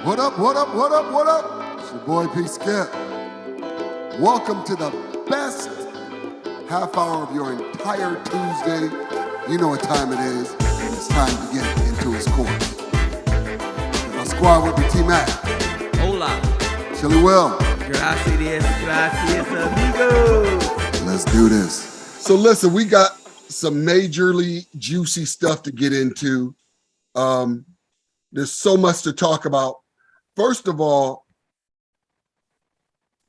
What up, what up, what up, what up? It's your boy P. Skip. Welcome to the best half hour of your entire Tuesday. You know what time it is. It's time to get into his course. My squad with me, T-Mac. Hola. Chili Will. Gracias, amigo. Let's do this. So listen, we got some majorly juicy stuff to get into. There's so much to talk about. First of all,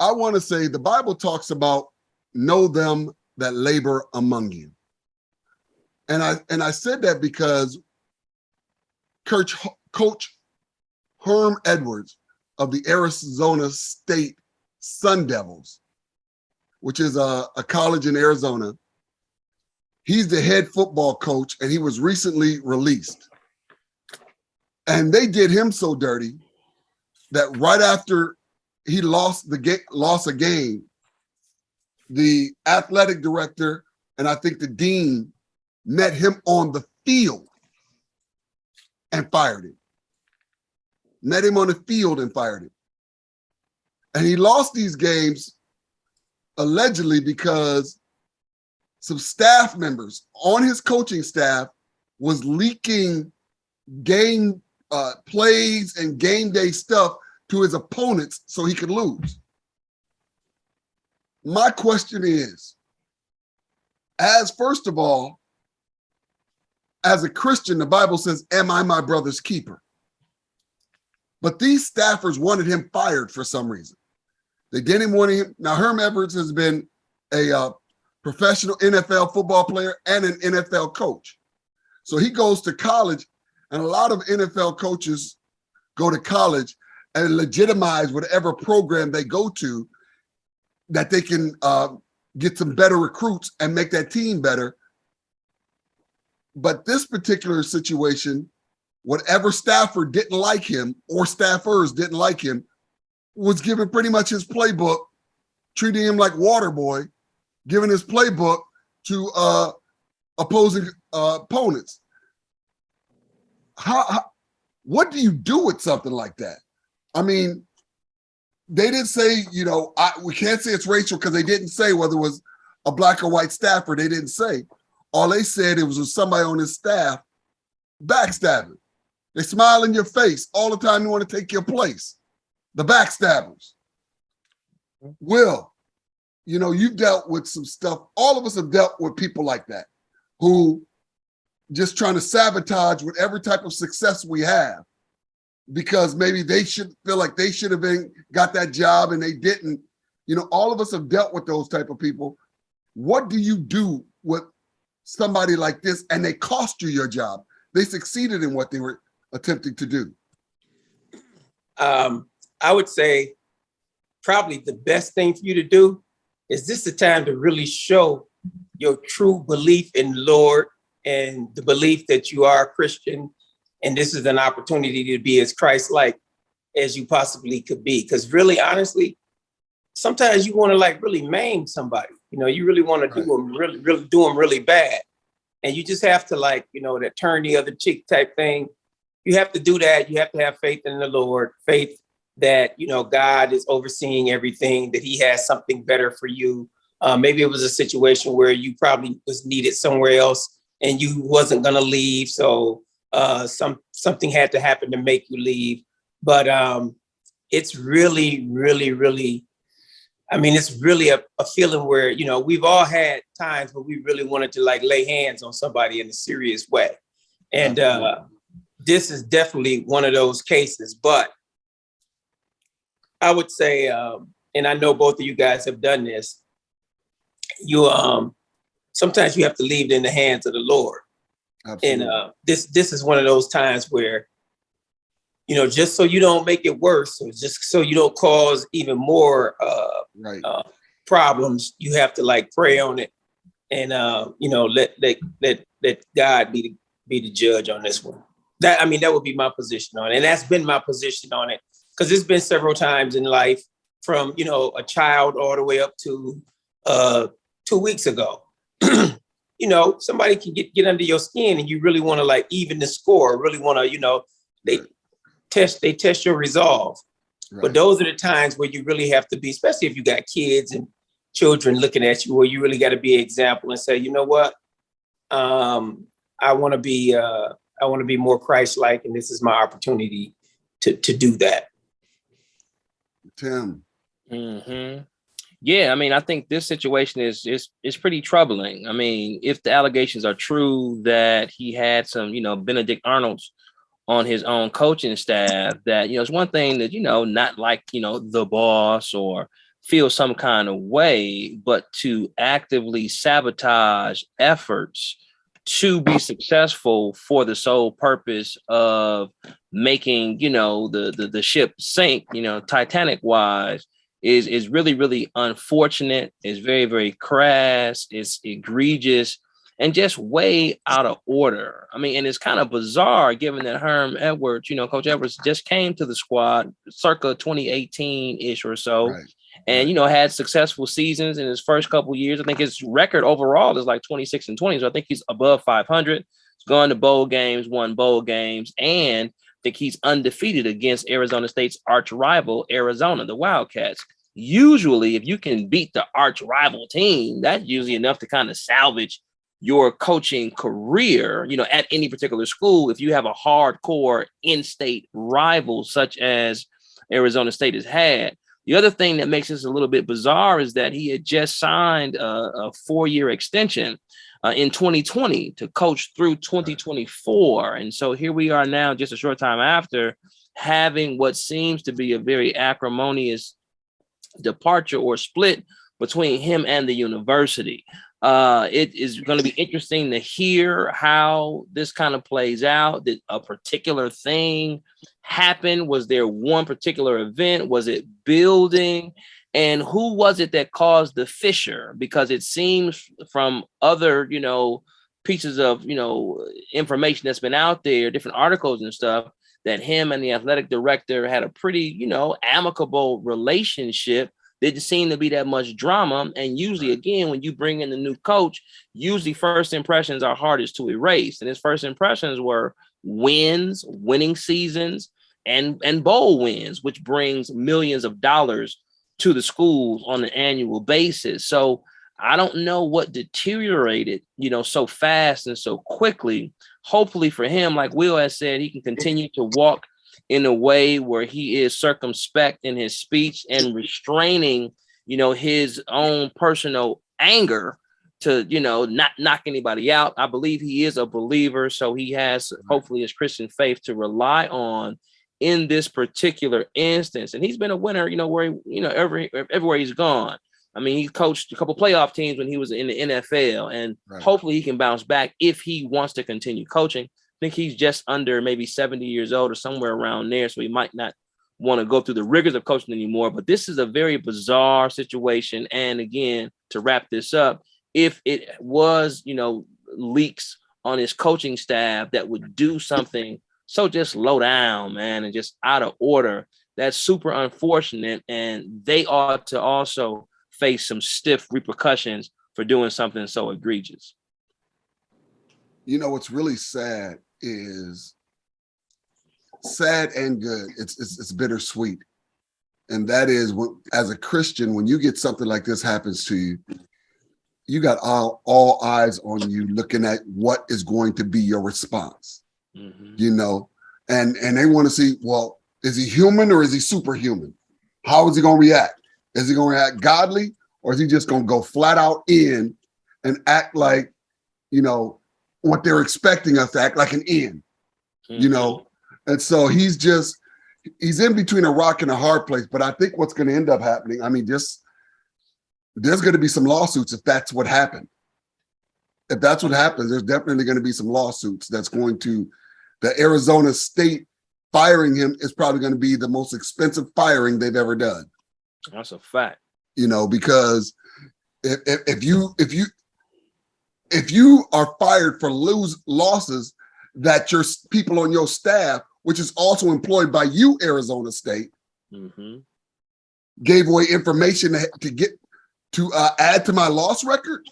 I want to say the Bible talks about know them that labor among you. And I said that because Coach Herm Edwards of the Arizona State Sun Devils, which is a college in Arizona, he's the head football coach, and he was recently released. And they did him so dirty that right after he lost a game, the athletic director and I think the dean met him on the field and fired him. Met him on the field and fired him. And he lost these games allegedly because some staff members on his coaching staff was leaking game plays and game day stuff to his opponents so he could lose. My question is, first of all, as a Christian, the Bible says, am I my brother's keeper? But these staffers wanted him fired for some reason. They didn't want him. Now, Herm Edwards has been a professional NFL football player and an NFL coach. So he goes to college, and a lot of NFL coaches go to college and legitimize whatever program they go to that they can get some better recruits and make that team better. But this particular situation, whatever staffer didn't like him or staffers didn't like him, was given pretty much his playbook, treating him like water boy, giving his playbook to opposing opponents. What do you do with something like that? I mean, they didn't say, we can't say it's racial because they didn't say whether it was a black or white staffer. They didn't say. All they said it was somebody on his staff backstabbing. They smile in your face all the time. You want to take your place. The backstabbers. Will, you've dealt with some stuff. All of us have dealt with people like that who just trying to sabotage whatever type of success we have because maybe they should feel like they should have got that job and they didn't. All of us have dealt with those type of people. What do you do with somebody like this and they cost you your job? They succeeded in what they were attempting to do. I would say probably the best thing for you to do is this the time to really show your true belief in the Lord and the belief that you are a Christian. And this is an opportunity to be as Christ-like as you possibly could be. Because really, honestly, sometimes you want to really maim somebody. You really want to do them really bad. And you just have to that turn the other cheek type thing. You have to do that. You have to have faith in the Lord, faith that, God is overseeing everything, that he has something better for you. Maybe it was a situation where you probably was needed somewhere else and you wasn't going to leave. So something had to happen to make you leave. But it's really, really, really, it's really a feeling where, we've all had times where we really wanted to lay hands on somebody in a serious way. And this is definitely one of those cases. But I would say, and I know both of you guys have done this, sometimes you have to leave it in the hands of the Lord. Absolutely. And this is one of those times where, just so you don't make it worse, or just so you don't cause even more problems, you have to pray on it and let God be the judge on this one. That would be my position on it, and that's been my position on it because it's been several times in life, from a child all the way up to 2 weeks ago. Somebody can get under your skin and you really want to even the score, really want to, they test your resolve. Right. But those are the times where you really have to be, especially if you got kids and children looking at you, where you really got to be an example and say, you know what, I want to be more Christ-like, and this is my opportunity to do that. Tim. Mm-hmm. Yeah, I mean, I think this situation is pretty troubling. I mean, if the allegations are true that he had some, Benedict Arnolds on his own coaching staff, that, it's one thing that, not like, the boss or feel some kind of way, but to actively sabotage efforts to be successful for the sole purpose of making, the ship sink, Titanic wise, is really, really unfortunate. It's very, very crass. It's egregious and just way out of order. I mean, and it's kind of bizarre given that Herm Edwards, Coach Edwards just came to the squad circa 2018-ish or so. Right. And, had successful seasons in his first couple of years. I think his record overall is like 26-20. So I think he's above 500. He's gone to bowl games, won bowl games, and I think he's undefeated against Arizona State's arch rival, Arizona, the Wildcats. Usually, if you can beat the arch rival team, that's usually enough to kind of salvage your coaching career, at any particular school. If you have a hardcore in-state rival such as Arizona State has had. The other thing that makes this a little bit bizarre is that he had just signed a 4-year extension in 2020 to coach through 2024. And so here we are now, just a short time after, having what seems to be a very acrimonious departure or split between him and the university. It is going to be interesting to hear how this kind of plays out. Did a particular thing happen? Was there one particular event? Was it building? And who was it that caused the fissure? Because it seems from other, pieces of, information that's been out there, different articles and stuff, that him and the athletic director had a pretty, amicable relationship. Didn't seem to be that much drama. And usually, again, when you bring in the new coach, usually first impressions are hardest to erase. And his first impressions were wins, winning seasons, and bowl wins, which brings millions of dollars to the schools on an annual basis. So I don't know what deteriorated, so fast and so quickly. Hopefully for him, like Will has said, he can continue to walk in a way where he is circumspect in his speech and restraining, his own personal anger to, not knock anybody out. I believe he is a believer, so he has hopefully his Christian faith to rely on in this particular instance. And he's been a winner, where he, everywhere he's gone. I mean, he coached a couple playoff teams when he was in the NFL, and hopefully he can bounce back if he wants to continue coaching. I think he's just under maybe 70 years old or somewhere around there, so he might not want to go through the rigors of coaching anymore. But this is a very bizarre situation. And again, to wrap this up, if it was, leaks on his coaching staff that would do something so just low down, man, and just out of order, that's super unfortunate. And they ought to also face some stiff repercussions for doing something so egregious. What's really sad is sad and good. It's bittersweet. And that is when, as a Christian, when you get something like this happens to you, you got all eyes on you looking at what is going to be your response. And they want to see, well, is he human or is he superhuman? How is he going to react? Is he going to react godly, or is he just going to go flat out in and act like, what they're expecting us to act like an in, And so he's in between a rock and a hard place. But I think what's going to end up happening, there's going to be some lawsuits if that's what happened. If that's what happens, there's definitely going to be some lawsuits the Arizona State firing him is probably going to be the most expensive firing they've ever done. That's a fact. Because if you are fired for losses that your people on your staff, which is also employed by you, Arizona State, gave away information to add to my loss record,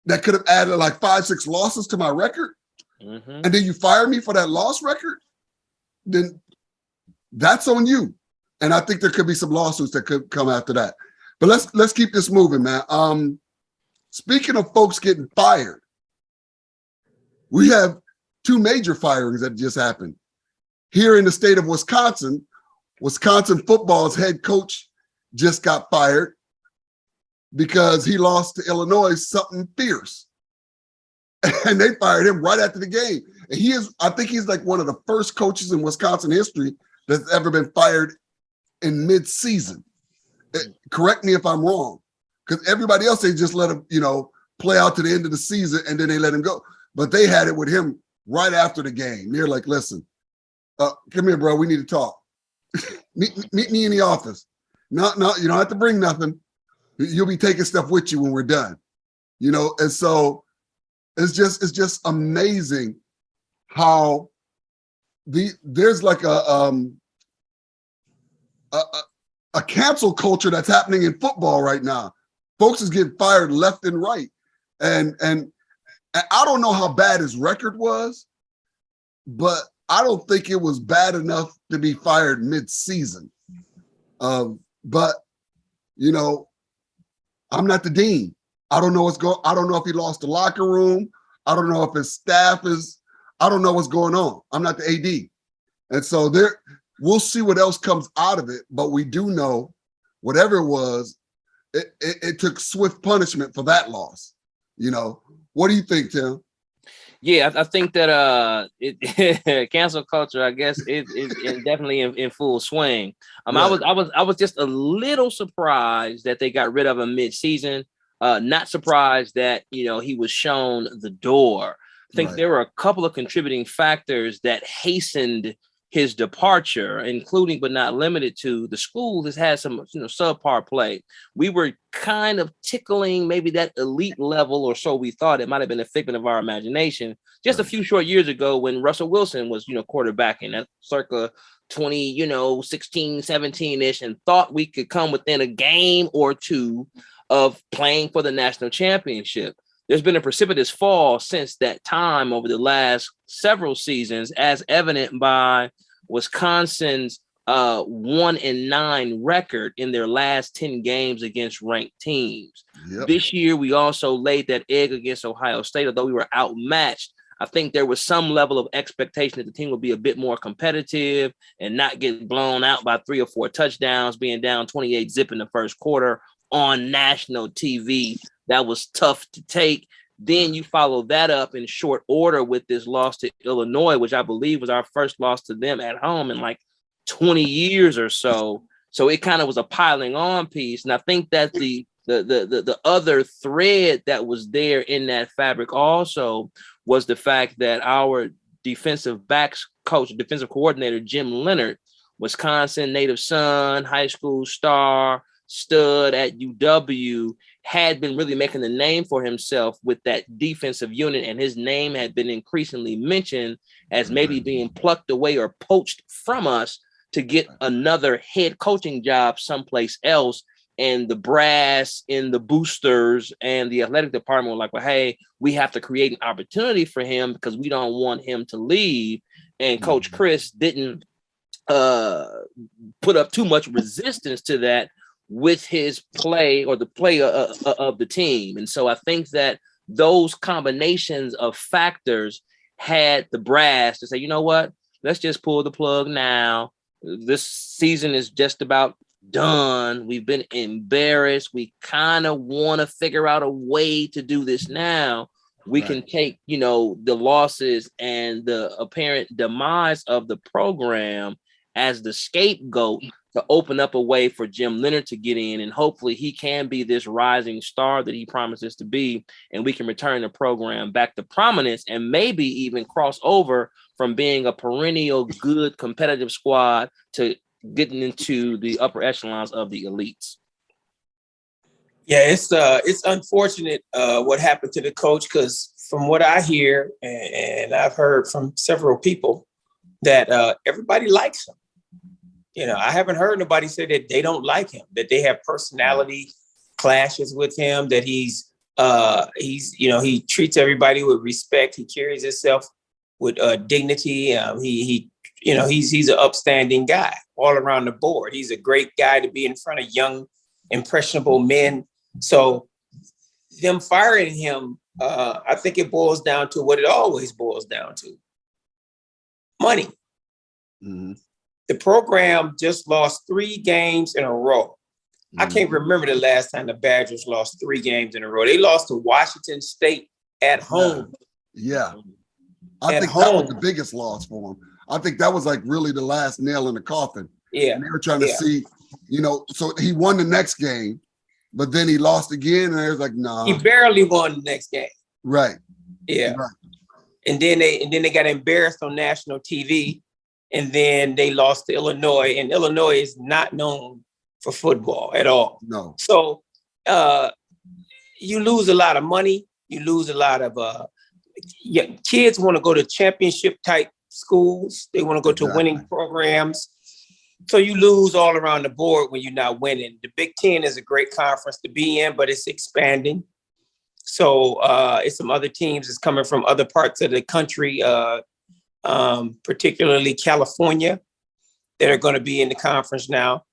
that could have added like 5-6 losses to my record, and then you fire me for that loss record, then that's on you. And I think there could be some lawsuits that could come after that. But let's keep this moving, man. Speaking of folks getting fired, we have two major firings that just happened. Here in the state of Wisconsin, Wisconsin football's head coach just got fired because he lost to Illinois something fierce. And they fired him right after the game. And I think he's like one of the first coaches in Wisconsin history that's ever been fired in mid-season. Correct me if I'm wrong, because everybody else, they just let him, play out to the end of the season and then they let him go. But they had it with him right after the game. They're like, listen, come here, bro. We need to talk. meet me in the office. No, you don't have to bring nothing. You'll be taking stuff with you when we're done. And so it's just amazing how there's like a cancel culture that's happening in football right now. Folks is getting fired left and right. And I don't know how bad his record was, but I don't think it was bad enough to be fired mid-season. But I'm not the dean. I don't know I don't know if he lost the locker room. I don't know if his staff I don't know what's going on. I'm not the AD. And so we'll see what else comes out of it. But we do know whatever it was, it took swift punishment for that loss. What do you think, Tim? Yeah, I think that cancel culture, I guess, is definitely in full swing. Right. I was just a little surprised that they got rid of him mid-season. Not surprised that he was shown the door. I think there were a couple of contributing factors that hastened his departure, including but not limited to the school has had some subpar play. We were kind of tickling maybe that elite level, or so we thought. It might have been a figment of our imagination just a few short years ago when Russell Wilson was quarterbacking at circa 2016, 17-ish, and thought we could come within a game or two of playing for the national championship. There's been a precipitous fall since that time over the last several seasons, as evident by Wisconsin's 1-9 record in their last 10 games against ranked teams. Yep. This year, we also laid that egg against Ohio State, although we were outmatched. I think there was some level of expectation that the team would be a bit more competitive and not get blown out by 3 or 4 touchdowns, being down 28-0 in the first quarter on national TV. That was tough to take. Then you follow that up in short order with this loss to Illinois, which I believe was our first loss to them at home in like 20 years or so. So it kind of was a piling on piece. And I think that the other thread that was there in that fabric also was the fact that our defensive backs coach, defensive coordinator, Jim Leonhard, Wisconsin native son, high school star, stud at UW, had been really making a name for himself with that defensive unit, and his name had been increasingly mentioned as maybe being plucked away or poached from us to get another head coaching job someplace else. And the brass in the boosters and the athletic department were like, well, hey, we have to create an opportunity for him because we don't want him to leave. And Coach Chryst didn't put up too much resistance to that with his play or the play of the team. And so I think that those combinations of factors had the brass to say, you know what, let's just pull the plug now. This season is just about done. We've been embarrassed. We kind of want to figure out a way to do this now. We can take, the losses and the apparent demise of the program as the scapegoat to open up a way for Jim Leonhard to get in, and hopefully he can be this rising star that he promises to be, and we can return the program back to prominence and maybe even cross over from being a perennial good competitive squad to getting into the upper echelons of the elites. Yeah, it's unfortunate what happened to the coach, because from what I hear and I've heard from several people that everybody likes him. I haven't heard nobody say that they don't like him, that they have personality clashes with him, that he treats everybody with respect. He carries himself with dignity. He he's an upstanding guy all around the board. He's a great guy to be in front of young, impressionable men. So them firing him, I think it boils down to what it always boils down to: money. Mm-hmm. The program just lost 3 games in a row. Mm-hmm. I can't remember the last time the Badgers lost 3 games in a row. They lost to Washington State at home. Yeah. I At think that was home. the biggest loss for him. I think that was like really the last nail in the coffin. Yeah. And they were trying to Yeah. see, so he won the next game, but then he lost again, and they was like, nah. He barely won the next game. Right. Yeah. Right. And then they got embarrassed on national TV, and then they lost to Illinois, and Illinois is not known for football at all. No. So you lose a lot of money. You lose a lot of kids want to go to championship type schools. They want to go to winning programs. So you lose all around the board when you're not winning. The Big Ten is a great conference to be in, but it's expanding. So it's some other teams that's coming from other parts of the country, particularly California, that are going to be in the conference now.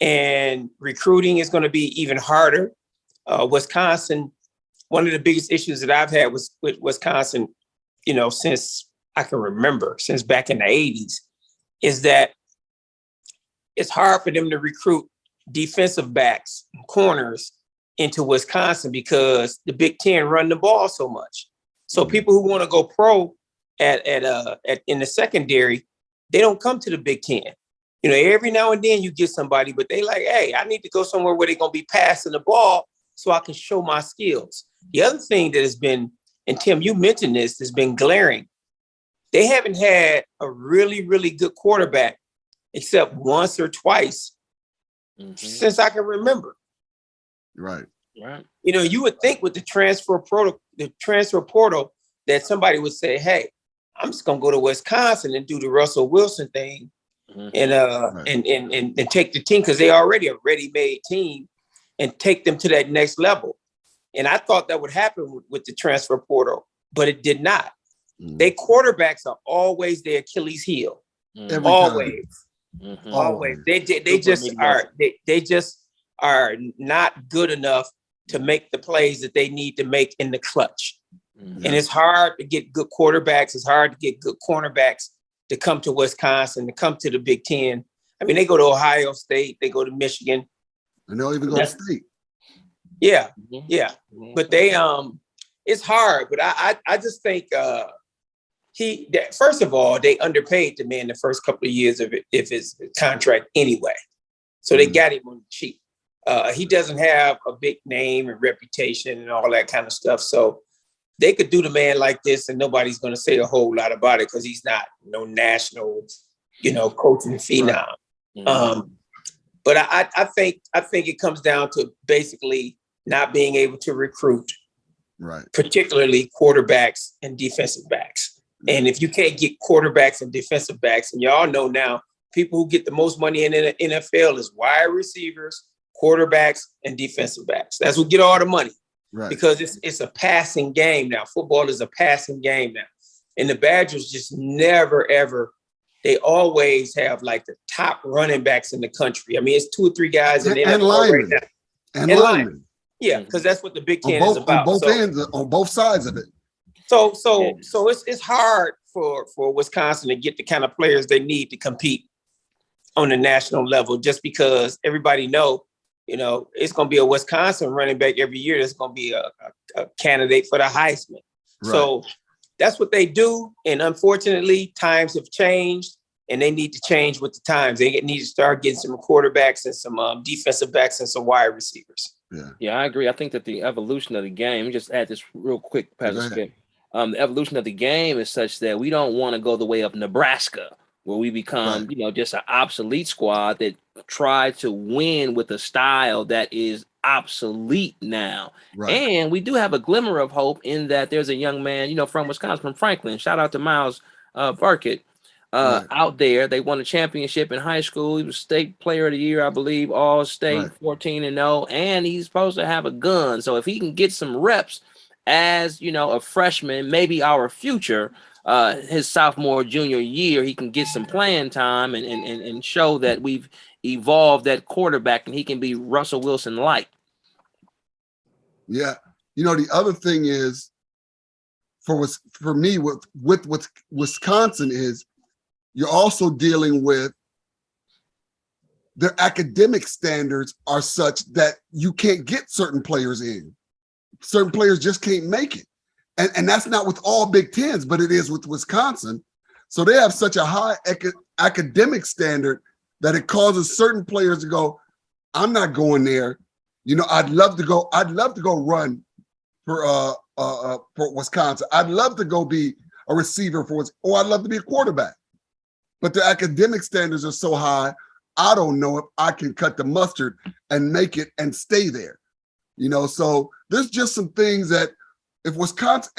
And recruiting is going to be even harder. Wisconsin, one of the biggest issues that I've had with Wisconsin, since I can remember, since back in the 80s, is that it's hard for them to recruit defensive backs, corners into Wisconsin because the Big Ten run the ball so much. So people who want to go pro in the secondary, they don't come to the Big Ten. Every now and then you get somebody, but they like, hey, I need to go somewhere where they're going to be passing the ball so I can show my skills. The other thing that has been, and Tim, you mentioned this, has been glaring. They haven't had a really, really good quarterback except once or twice since I can remember. Right. Right. You would think with the transfer portal that somebody would say, hey, I'm just going to go to Wisconsin and do the Russell Wilson thing and take the team, because they already a ready-made team, and take them to that next level. And I thought that would happen with the transfer portal, but it did not. They quarterbacks are always their Achilles heel. Always. Always. They just are not good enough to make the plays that they need to make in the clutch. And it's hard to get good quarterbacks. It's hard to get good cornerbacks to come to Wisconsin, to come to the Big Ten. I mean, they go to Ohio State, they go to Michigan. And they'll even go to state. Yeah, yeah. But they it's hard. But I just think first of all, they underpaid the man the first couple of years of his contract anyway. So they got him on the cheap. He doesn't have a big name and reputation and all that kind of stuff. So they could do the man like this and nobody's going to say a whole lot about it because he's not no national, coaching phenom. But I think it comes down to basically not being able to recruit, right? Particularly quarterbacks and defensive backs. And if you can't get quarterbacks and defensive backs, and y'all know now, people who get the most money in the NFL is wide receivers, quarterbacks, and defensive backs. That's what get all the money. Right. Because it's a passing game now. Football is a passing game now. And the Badgers just never, ever, they always have like the top running backs in the country. I mean, it's 2 or 3 guys in the NFL right now. And linemen. Yeah, because that's what the Big Ten is about. On both ends, on both sides of it. So it's hard for Wisconsin to get the kind of players they need to compete on the national level, just because everybody know, it's going to be a Wisconsin running back every year that's going to be a candidate for the Heisman. Right. So that's what they do. And unfortunately, times have changed and they need to change with the times. They need to start getting some quarterbacks and some defensive backs and some wide receivers. Yeah, I agree. I think that the evolution of the game, let me just add this real quick, Pastor Skip. The evolution of the game is such that we don't want to go the way of Nebraska, where we become, just an obsolete squad that try to win with a style that is obsolete now. Right. And we do have a glimmer of hope in that there's a young man, from Wisconsin, from Franklin. Shout out to Miles Burkett. Out there, they won a championship in high school. He was state player of the year, I believe, all state, 14-0, and he's supposed to have a gun. So if he can get some reps as, a freshman, maybe our future, his sophomore, junior year, he can get some playing time and show that we've evolved that quarterback and he can be Russell Wilson like. Yeah. You know, the other thing is for me with Wisconsin is you're also dealing with their academic standards are such that you can't get certain players in. Certain players just can't make it. And that's not with all Big Tens, but it is with Wisconsin. So they have such a high academic standard that it causes certain players to go, I'm not going there. You know, I'd love to go run for Wisconsin. I'd love to go be a receiver or I'd love to be a quarterback. But the academic standards are so high, I don't know if I can cut the mustard and make it and stay there. You know, so there's just some things that if Wisconsin,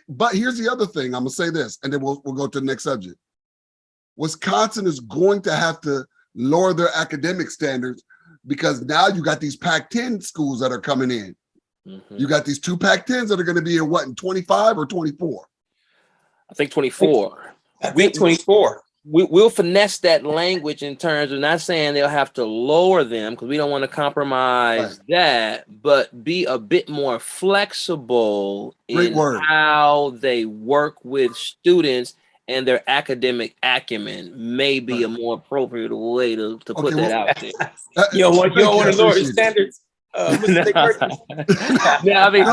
but here's the other thing, I'm gonna say this, and then we'll go to the next subject. Wisconsin is going to have to lower their academic standards because now you got these Pac-10 schools that are coming in. Mm-hmm. You got these 2 Pac-10s that are going to be in 25 or 24? I think 24. I think 24. We'll finesse that language in terms of not saying they'll have to lower them because we don't want to compromise that, but be a bit more flexible in how they work with students and their academic acumen may be a more appropriate way to put that out there. You don't want to lower the standards? I mean,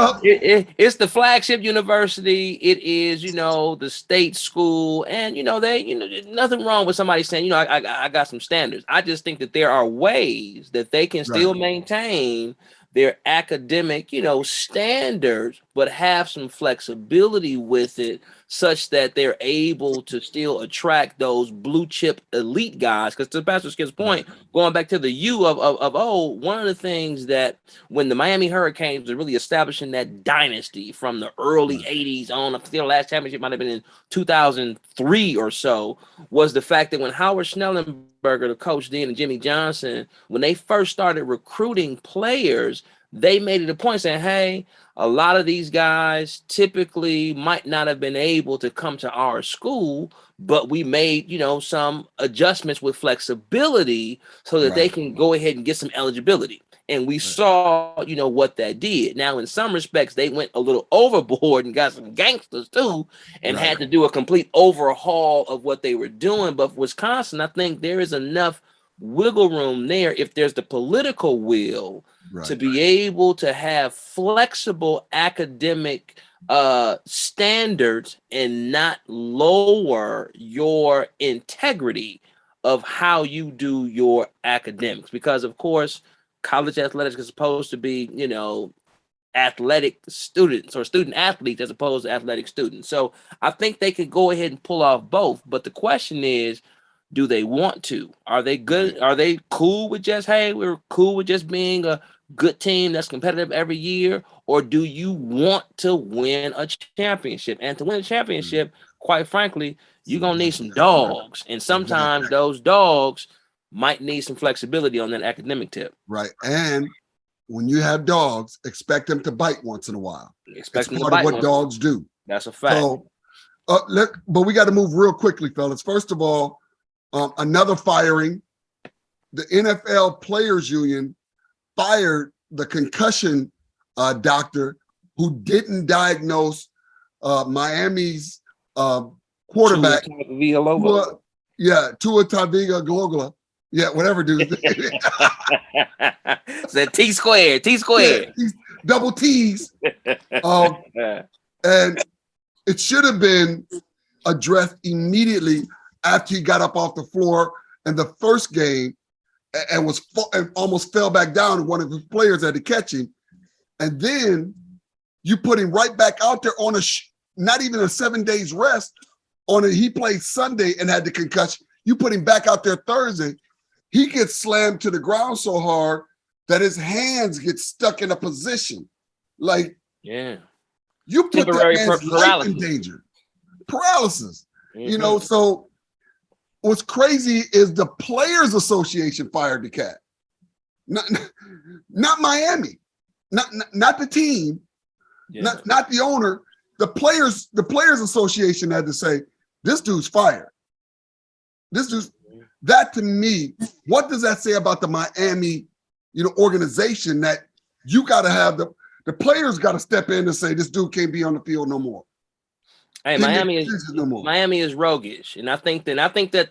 it's the flagship university. It is, the state school, and nothing wrong with somebody saying, I got some standards. I just think that there are ways that they can still maintain their academic, standards, but have some flexibility with it, such that they're able to still attract those blue chip elite guys. Because to Pastor Skip's point, going back to the U of old, one of the things that when the Miami Hurricanes were really establishing that dynasty from the early 80s on, I think the last championship might have been in 2003 or so, was the fact that when Howard Schnellenberger, the coach then, and Jimmy Johnson, when they first started recruiting players, they made it a point saying, hey, a lot of these guys typically might not have been able to come to our school, but we made, some adjustments with flexibility so that they can go ahead and get some eligibility. And we saw, what that did. Now, in some respects, they went a little overboard and got some gangsters too, and had to do a complete overhaul of what they were doing. But for Wisconsin, I think there is enough wiggle room there if there's the political will to be able to have flexible academic standards and not lower your integrity of how you do your academics. Because, of course, college athletics is supposed to be, athletic students or student athletes as opposed to athletic students. So I think they could go ahead and pull off both. But the question is, do they want to? Are they good? Are they cool with just, hey, we're cool with just being a good team that's competitive every year? Or do you want to win a championship? And to win a championship, quite frankly, you're going to need some dogs. And sometimes those dogs might need some flexibility on that academic tip. Right. And when you have dogs, expect them to bite once in a while. Expect them to bite what dogs do. That's a fact. So, but we got to move real quickly, fellas. First of all, another firing. The NFL Players Union fired the concussion doctor who didn't diagnose Miami's quarterback. Tua Tagovailoa. Yeah, whatever, dude. It's a T squared. Yeah, double T's. And it should have been addressed immediately after he got up off the floor in the first game and almost fell back down, and one of his players had to catch him. And then you put him right back out there on not even a 7 days rest. He played Sunday and had the concussion. You put him back out there Thursday. He gets slammed to the ground so hard that his hands get stuck in a position. Like, you put that man's life in danger. Paralysis. Mm-hmm. So what's crazy is the Players Association fired the cat. Not Miami. Not the team. Not the owner. the Players Association had to say, this dude's fired. That to me, what does that say about the Miami, organization, that you got to have the players got to step in and say, this dude can't be on the field no more. Hey, Miami is roguish, and I think that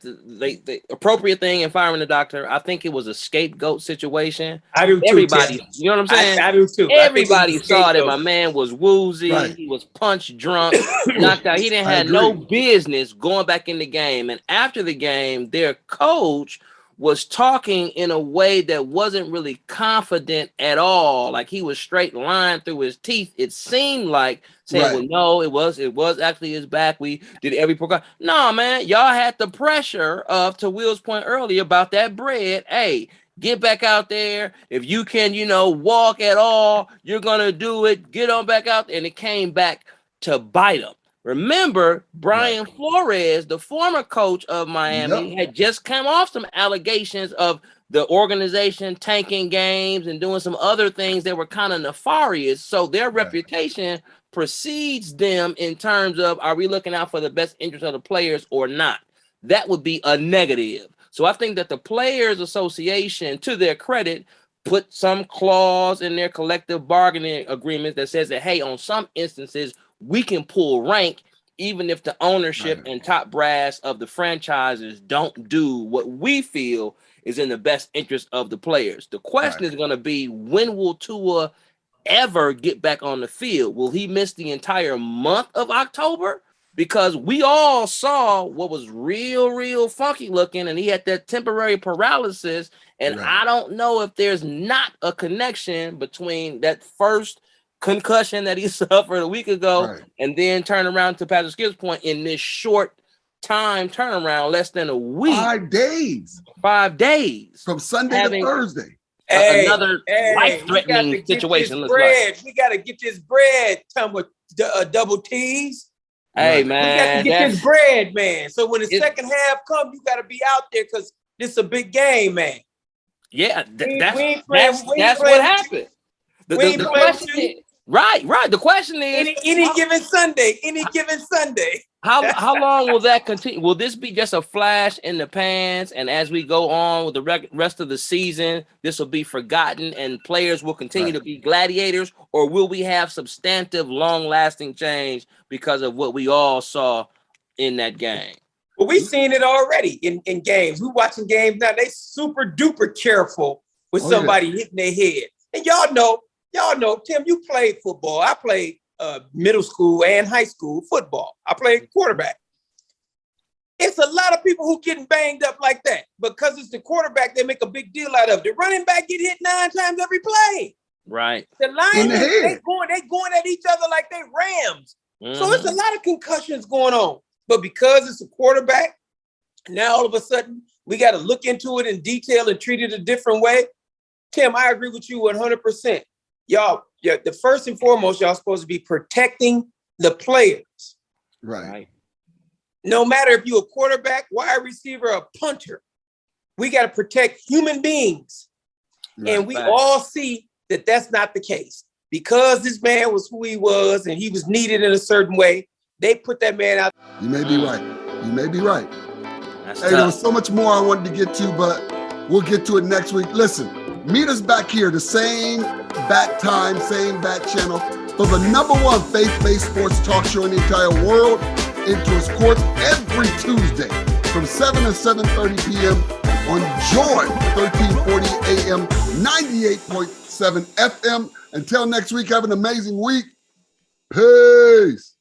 the appropriate thing in firing the doctor, I think it was a scapegoat situation. I do too. Everybody, Tim. you know what I'm saying? I do too. Everybody saw that my man was woozy. Right. He was punch drunk, knocked out. He didn't have no business going back in the game. And after the game, their coach was talking in a way that wasn't really confident at all. Like he was straight lying through his teeth. It seemed like saying, well, no, it was actually his back. We did every program. No, man, y'all had the pressure of, to Will's point earlier about that bread. Hey, get back out there. If you can, walk at all, you're going to do it. Get on back out. And it came back to bite him. Remember, Brian Flores, the former coach of Miami, had just come off some allegations of the organization tanking games and doing some other things that were kind of nefarious. So their reputation precedes them in terms of, are we looking out for the best interest of the players or not? That would be a negative. So I think that the Players Association, to their credit, put some clause in their collective bargaining agreement that says that, hey, on some instances, we can pull rank even if the ownership and top brass of the franchises don't do what we feel is in the best interest of the players. The question is going to be, when will Tua ever get back on the field? Will he miss the entire month of October? Because we all saw what was real funky looking, and he had that temporary paralysis. And I don't know if there's not a connection between that first concussion that he suffered a week ago and then turn around, to Patrick Skip's point, in this short time turnaround, less than a week. 5 days. 5 days. From Sunday to Thursday. Another life-threatening situation. We got to get this bread, with double T's. Hey, man. We got to get this bread, man. So when the second half comes, you got to be out there, because this is a big game, man. Yeah, that's what happened. The question is, right. The question is, any given Sunday. How long will that continue? Will this be just a flash in the pans, and as we go on with the rest of the season, this will be forgotten and players will continue to be gladiators, or will we have substantive, long-lasting change because of what we all saw in that game? Well, we've seen it already in games. We're watching games now. They super duper careful with somebody hitting their head. And y'all know, Tim, you played football. I played middle school and high school football. I played quarterback. It's a lot of people who getting banged up like that because it's the quarterback. They make a big deal out of it. The running back get hit 9 times every play. Right. The linemen, they going at each other like they Rams. So it's a lot of concussions going on. But because it's a quarterback, now all of a sudden we got to look into it in detail and treat it a different way. Tim, I agree with you 100%. Y'all, the first and foremost, y'all supposed to be protecting the players. Right. No matter if you're a quarterback, wide receiver, or a punter, we got to protect human beings. And we all see that that's not the case. Because this man was who he was and he was needed in a certain way, they put that man out. You may be right. That's hey, there was so much more I wanted to get to, but we'll get to it next week. Listen, meet us back here, the same bat time, same bat channel, for the #1 faith-based sports talk show in the entire world, Into His Courts, every Tuesday from 7 to 7:30 p.m. on Joy 1340 AM, 98.7 FM. Until next week, have an amazing week. Peace.